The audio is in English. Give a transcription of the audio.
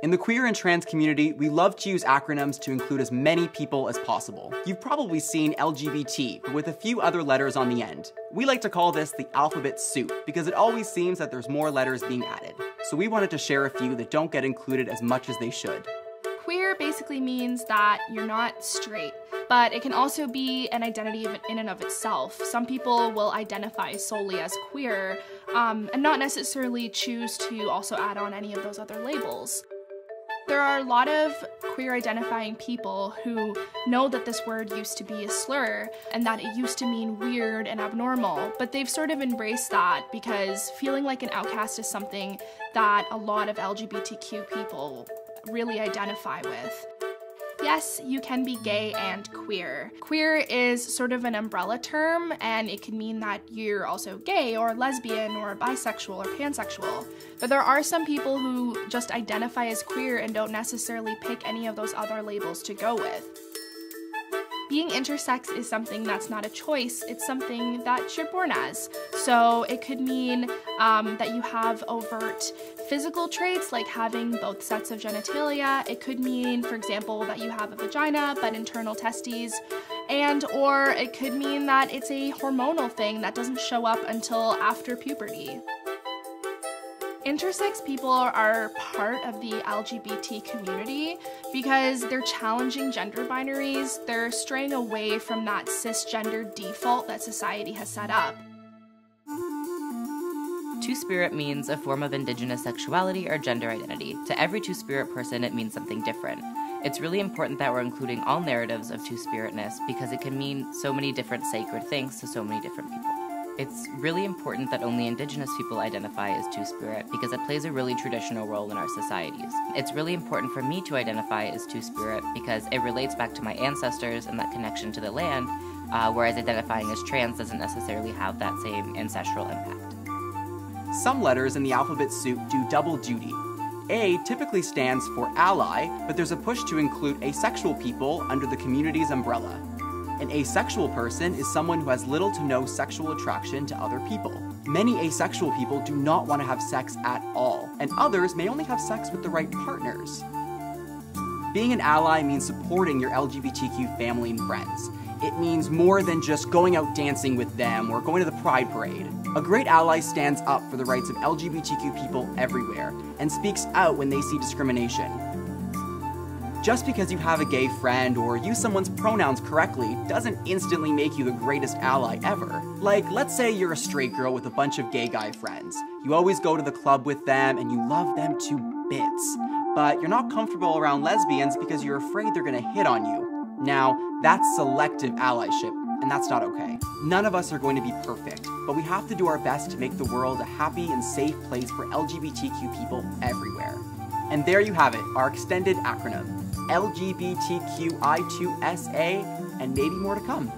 In the queer and trans community, we love to use acronyms to include as many people as possible. You've probably seen LGBT, but with a few other letters on the end. We like to call this the alphabet soup, because it always seems that there's more letters being added. So we wanted to share a few that don't get included as much as they should. Queer basically means that you're not straight, but it can also be an identity in and of itself. Some people will identify solely as queer and not necessarily choose to also add on any of those other labels. There are a lot of queer identifying people who know that this word used to be a slur and that it used to mean weird and abnormal, but they've sort of embraced that because feeling like an outcast is something that a lot of LGBTQ people really identify with. Yes, you can be gay and queer. Queer is sort of an umbrella term, and it can mean that you're also gay or lesbian or bisexual or pansexual. But there are some people who just identify as queer and don't necessarily pick any of those other labels to go with. Being intersex is something that's not a choice, it's something that you're born as. So it could mean that you have overt physical traits like having both sets of genitalia. It could mean, for example, that you have a vagina but internal testes. Or it could mean that it's a hormonal thing that doesn't show up until after puberty. Intersex people are part of the LGBT community because they're challenging gender binaries, they're straying away from that cisgender default that society has set up. Two-spirit means a form of indigenous sexuality or gender identity. To every two-spirit person, it means something different. It's really important that we're including all narratives of two-spiritness because it can mean so many different sacred things to so many different people. It's really important that only Indigenous people identify as two-spirit because it plays a really traditional role in our societies. It's really important for me to identify as two-spirit because it relates back to my ancestors and that connection to the land, whereas identifying as trans doesn't necessarily have that same ancestral impact. Some letters in the alphabet soup do double duty. A typically stands for ally, but there's a push to include asexual people under the community's umbrella. An asexual person is someone who has little to no sexual attraction to other people. Many asexual people do not want to have sex at all, and others may only have sex with the right partners. Being an ally means supporting your LGBTQ family and friends. It means more than just going out dancing with them or going to the Pride Parade. A great ally stands up for the rights of LGBTQ people everywhere and speaks out when they see discrimination. Just because you have a gay friend or use someone's pronouns correctly doesn't instantly make you the greatest ally ever. Like, let's say you're a straight girl with a bunch of gay guy friends. You always go to the club with them and you love them to bits. But you're not comfortable around lesbians because you're afraid they're gonna hit on you. Now, that's selective allyship, and that's not okay. None of us are going to be perfect, but we have to do our best to make the world a happy and safe place for LGBTQ people everywhere. And there you have it, our extended acronym. LGBTQI2SA, and maybe more to come.